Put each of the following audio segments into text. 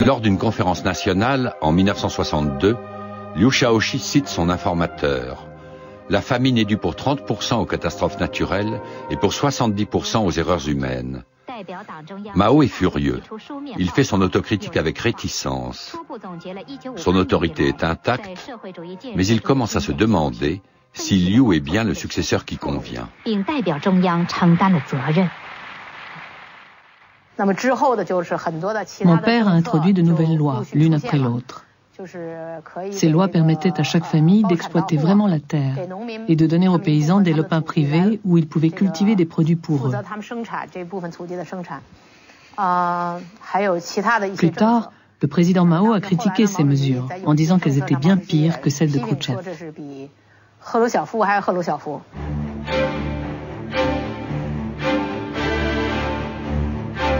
Lors d'une conférence nationale, en 1962, Liu Shaoqi cite son informateur. La famine est due pour 30% aux catastrophes naturelles et pour 70% aux erreurs humaines. Mao est furieux. Il fait son autocritique avec réticence. Son autorité est intacte, mais il commence à se demander si Liu est bien le successeur qui convient. Mon père a introduit de nouvelles lois, l'une après l'autre. Ces lois permettaient à chaque famille d'exploiter vraiment la terre et de donner aux paysans des lopins privés où ils pouvaient cultiver des produits pour eux. Plus tard, le président Mao a critiqué ces mesures en disant qu'elles étaient bien pires que celles de Khrouchtchev.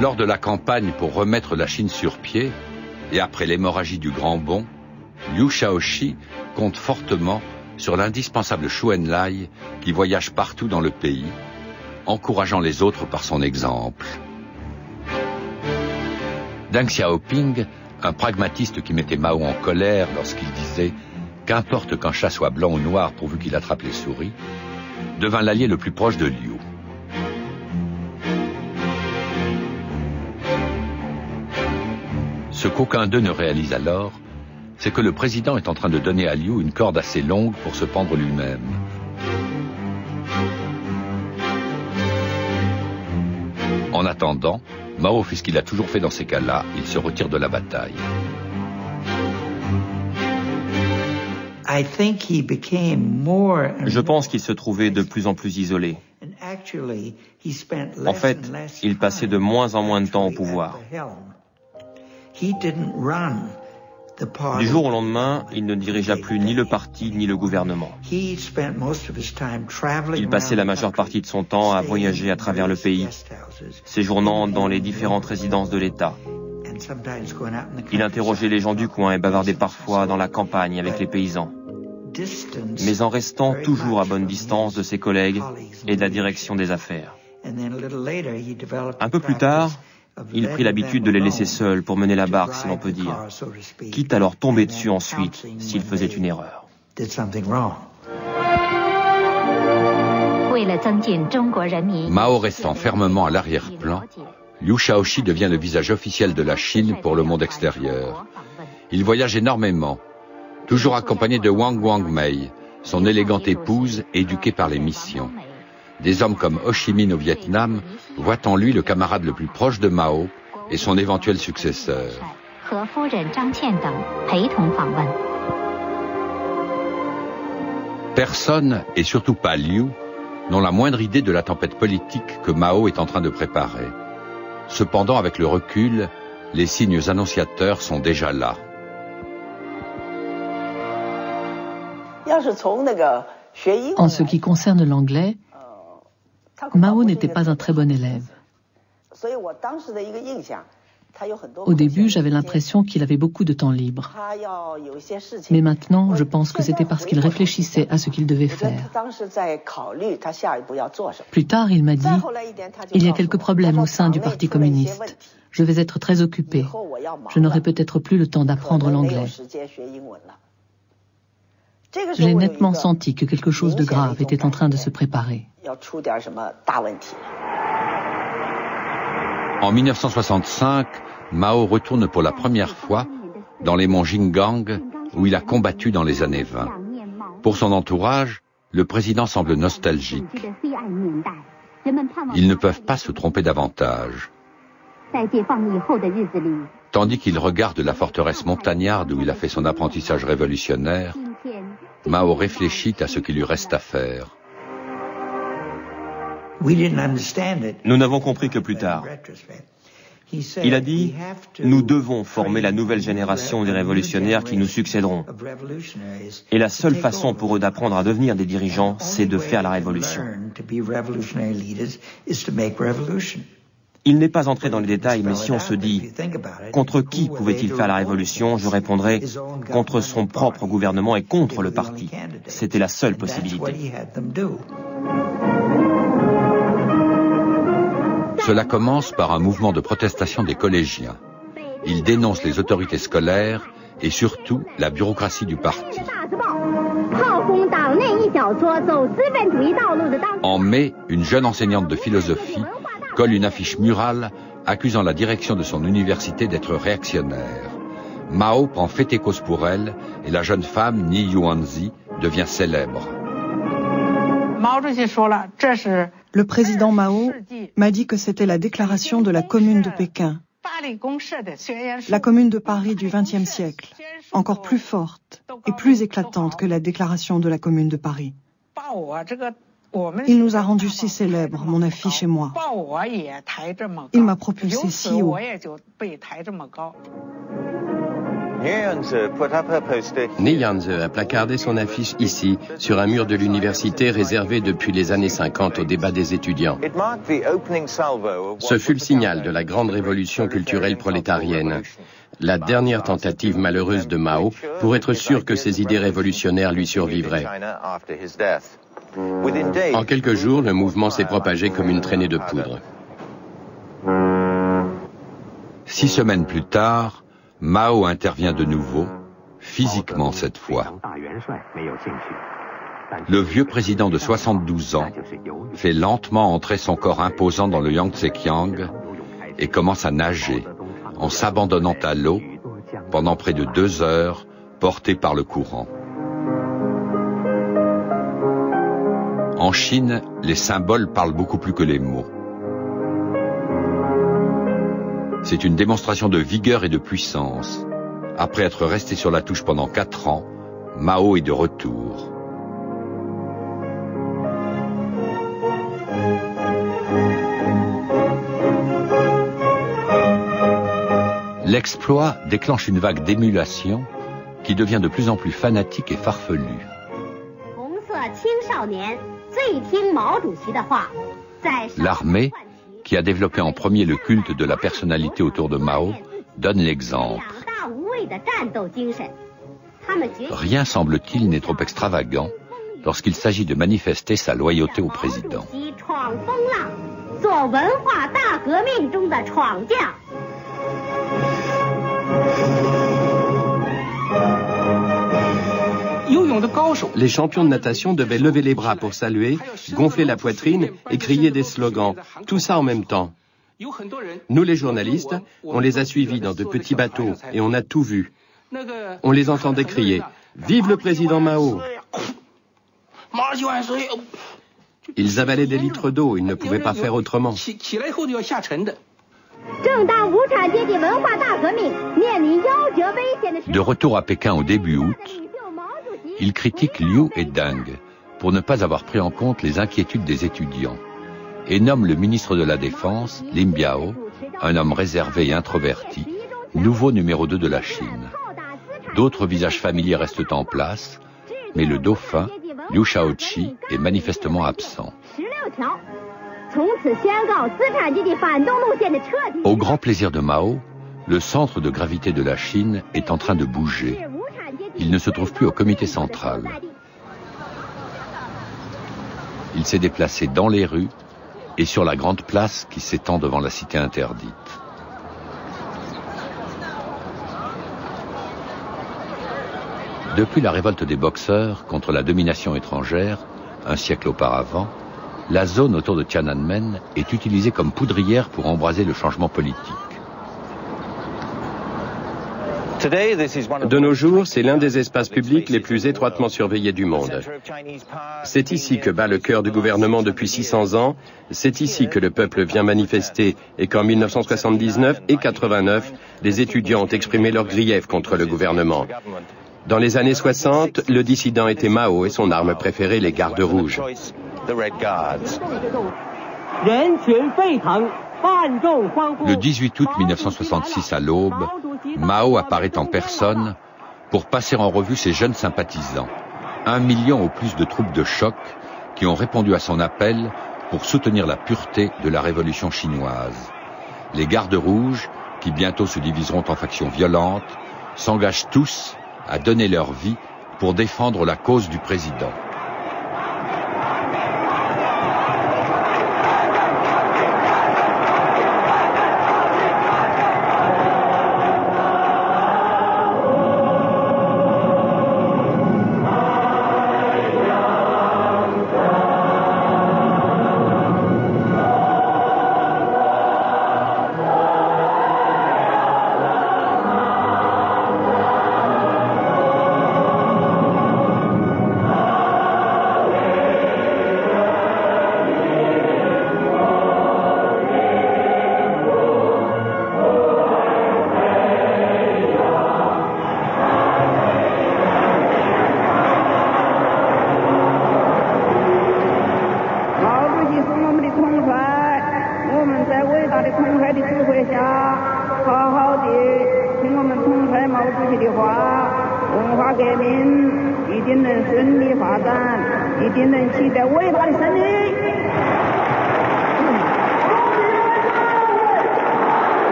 Lors de la campagne pour remettre la Chine sur pied, et après l'hémorragie du Grand Bond, Liu Shaoqi compte fortement sur l'indispensable Zhou Enlai qui voyage partout dans le pays, encourageant les autres par son exemple. Deng Xiaoping, un pragmatiste qui mettait Mao en colère lorsqu'il disait « qu'importe qu'un chat soit blanc ou noir pourvu qu'il attrape les souris », devint l'allié le plus proche de Liu. Ce qu'aucun d'eux ne réalise alors, c'est que le président est en train de donner à Liu une corde assez longue pour se pendre lui-même. En attendant, Mao fait ce qu'il a toujours fait dans ces cas-là, il se retire de la bataille. Je pense qu'il se trouvait de plus en plus isolé. En fait, il passait de moins en moins de temps au pouvoir. Du jour au lendemain, il ne dirigea plus ni le parti ni le gouvernement. Il passait la majeure partie de son temps à voyager à travers le pays, séjournant dans les différentes résidences de l'État. Il interrogeait les gens du coin et bavardait parfois dans la campagne avec les paysans, mais en restant toujours à bonne distance de ses collègues et de la direction des affaires. Un peu plus tard, il prit l'habitude de les laisser seuls pour mener la barque, si l'on peut dire, quitte à leur tomber dessus ensuite s'ils faisaient une erreur. Mao restant fermement à l'arrière-plan, Liu Shaoqi devient le visage officiel de la Chine pour le monde extérieur. Il voyage énormément, toujours accompagné de Wang Wangmei, son élégante épouse éduquée par les missions. Des hommes comme Ho Chi Minh au Vietnam voient en lui le camarade le plus proche de Mao et son éventuel successeur. Personne, et surtout pas Liu, n'ont la moindre idée de la tempête politique que Mao est en train de préparer. Cependant, avec le recul, les signes annonciateurs sont déjà là. En ce qui concerne l'anglais, Mao n'était pas un très bon élève. Au début, j'avais l'impression qu'il avait beaucoup de temps libre. Mais maintenant, je pense que c'était parce qu'il réfléchissait à ce qu'il devait faire. Plus tard, il m'a dit « Il y a quelques problèmes au sein du Parti communiste. Je vais être très occupé. Je n'aurai peut-être plus le temps d'apprendre l'anglais. » J'ai nettement senti que quelque chose de grave était en train de se préparer. En 1965, Mao retourne pour la première fois dans les monts Jingang, où il a combattu dans les années 20. Pour son entourage, le président semble nostalgique. Ils ne peuvent pas se tromper davantage. Tandis qu'il regarde la forteresse montagnarde où il a fait son apprentissage révolutionnaire, Mao réfléchit à ce qu'il lui reste à faire. Nous n'avons compris que plus tard. Il a dit « Nous devons former la nouvelle génération des révolutionnaires qui nous succéderont. Et la seule façon pour eux d'apprendre à devenir des dirigeants, c'est de faire la révolution. » Il n'est pas entré dans les détails, mais si on se dit « Contre qui pouvait-il faire la révolution ?» je répondrai « Contre son propre gouvernement et contre le parti. » C'était la seule possibilité. Cela commence par un mouvement de protestation des collégiens. Il dénonce les autorités scolaires et surtout la bureaucratie du parti. En mai, une jeune enseignante de philosophie colle une affiche murale accusant la direction de son université d'être réactionnaire. Mao prend fait et cause pour elle et la jeune femme Ni Yuanzi devient célèbre. Le président Mao m'a dit que c'était la déclaration de la Commune de Pékin, la Commune de Paris du XXe siècle, encore plus forte et plus éclatante que la déclaration de la Commune de Paris. Il nous a rendus si célèbres, mon affiche et moi. Il m'a propulsé si haut. Ni Yanzi a placardé son affiche ici, sur un mur de l'université réservé depuis les années 50 au débat des étudiants. Ce fut le signal de la grande révolution culturelle prolétarienne, la dernière tentative malheureuse de Mao pour être sûr que ses idées révolutionnaires lui survivraient. En quelques jours, le mouvement s'est propagé comme une traînée de poudre. 6 semaines plus tard, Mao intervient de nouveau, physiquement cette fois. Le vieux président de 72 ans fait lentement entrer son corps imposant dans le Yangtze-Kiang et commence à nager, en s'abandonnant à l'eau pendant près de 2 heures, porté par le courant. En Chine, les symboles parlent beaucoup plus que les mots. C'est une démonstration de vigueur et de puissance. Après être resté sur la touche pendant 4 ans, Mao est de retour. L'exploit déclenche une vague d'émulation qui devient de plus en plus fanatique et farfelue. L'armée, qui a développé en premier le culte de la personnalité autour de Mao, donne l'exemple. Rien, semble-t-il, n'est trop extravagant lorsqu'il s'agit de manifester sa loyauté au président. Les champions de natation devaient lever les bras pour saluer, gonfler la poitrine et crier des slogans, tout ça en même temps. Nous les journalistes, on les a suivis dans de petits bateaux et on a tout vu. On les entendait crier « Vive le président Mao !» Ils avalaient des litres d'eau, ils ne pouvaient pas faire autrement. De retour à Pékin au début août, il critique Liu et Deng pour ne pas avoir pris en compte les inquiétudes des étudiants et nomme le ministre de la Défense, Lin Biao, un homme réservé et introverti, nouveau numéro 2 de la Chine. D'autres visages familiers restent en place, mais le dauphin, Liu Shaoqi, est manifestement absent. Au grand plaisir de Mao, le centre de gravité de la Chine est en train de bouger. Il ne se trouve plus au comité central. Il s'est déplacé dans les rues et sur la grande place qui s'étend devant la cité interdite. Depuis la révolte des Boxers contre la domination étrangère, un siècle auparavant, la zone autour de Tiananmen est utilisée comme poudrière pour embraser le changement politique. De nos jours, c'est l'un des espaces publics les plus étroitement surveillés du monde. C'est ici que bat le cœur du gouvernement depuis 600 ans, c'est ici que le peuple vient manifester et qu'en 1979 et 89, les étudiants ont exprimé leurs griefs contre le gouvernement. Dans les années 60, le dissident était Mao et son arme préférée, les gardes rouges. Le 18 août 1966 à l'aube, Mao apparaît en personne pour passer en revue ses jeunes sympathisants. 1 million au plus de troupes de choc qui ont répondu à son appel pour soutenir la pureté de la révolution chinoise. Les gardes rouges, qui bientôt se diviseront en factions violentes, s'engagent tous à donner leur vie pour défendre la cause du président.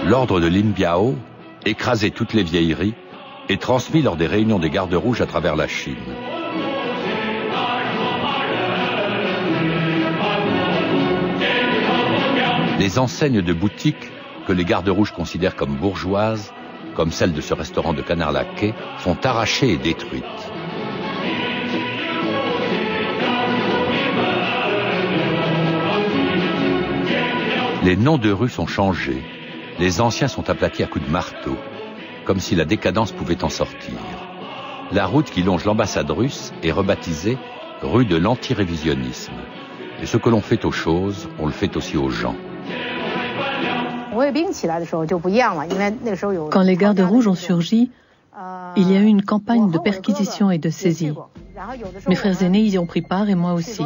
L'ordre de Lin Biao, écraser toutes les vieilleries, est transmis lors des réunions des gardes rouges à travers la Chine. Les enseignes de boutiques que les gardes rouges considèrent comme bourgeoises, comme celle de ce restaurant de Canard Laquais, sont arrachées et détruites. Les noms de rues sont changés. Les anciens sont aplatis à coups de marteau, comme si la décadence pouvait en sortir. La route qui longe l'ambassade russe est rebaptisée rue de l'antirévisionnisme. Et ce que l'on fait aux choses, on le fait aussi aux gens. Quand les gardes rouges ont surgi, il y a eu une campagne de perquisition et de saisie. Mes frères aînés y ont pris part et moi aussi.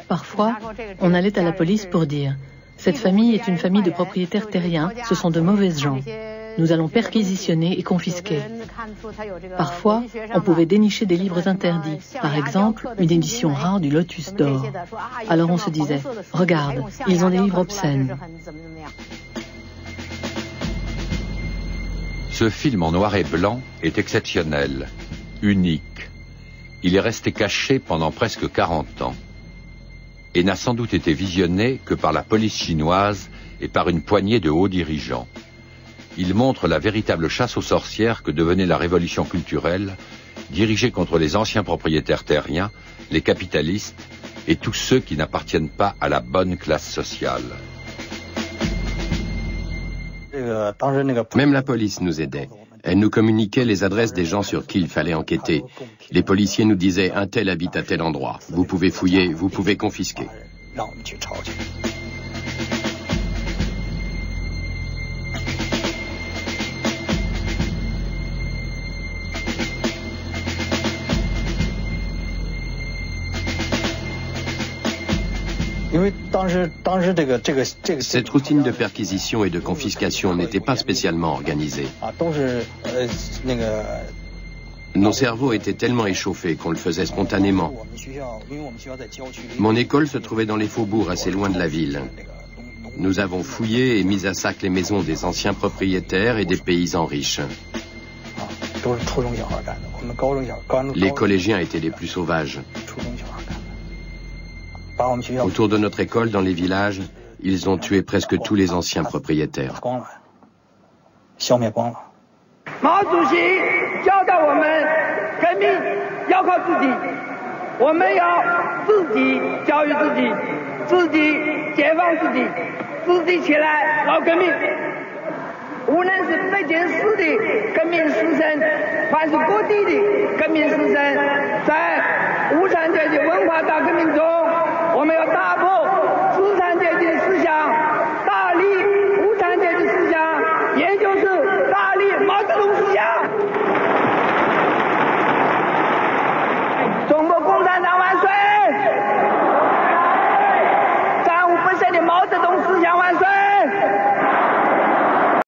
Parfois, on allait à la police pour dire « Cette famille est une famille de propriétaires terriens, ce sont de mauvaises gens. Nous allons perquisitionner et confisquer. » Parfois, on pouvait dénicher des livres interdits, par exemple une édition rare du Lotus d'or. Alors on se disait « Regarde, ils ont des livres obscènes. » Ce film en noir et blanc est exceptionnel, unique. Il est resté caché pendant presque 40 ans et n'a sans doute été visionné que par la police chinoise et par une poignée de hauts dirigeants. Il montre la véritable chasse aux sorcières que devenait la révolution culturelle, dirigée contre les anciens propriétaires terriens, les capitalistes et tous ceux qui n'appartiennent pas à la bonne classe sociale. Même la police nous aidait. Elle nous communiquait les adresses des gens sur qui il fallait enquêter. Les policiers nous disaient « un tel habite à tel endroit. Vous pouvez fouiller, vous pouvez confisquer. » Cette routine de perquisition et de confiscation n'était pas spécialement organisée. Nos cerveaux étaient tellement échauffés qu'on le faisait spontanément. Mon école se trouvait dans les faubourgs assez loin de la ville. Nous avons fouillé et mis à sac les maisons des anciens propriétaires et des paysans riches. Les collégiens étaient les plus sauvages. Autour de notre école, dans les villages, ils ont tué presque tous les anciens propriétaires. Mao Zedong 教导我们，革命要靠自己，我们要自己教育自己，自己解放自己，自己起来搞革命。无论是北京市的革命师生，还是各地的革命师生，在无产阶级文化大革命中，我们要打破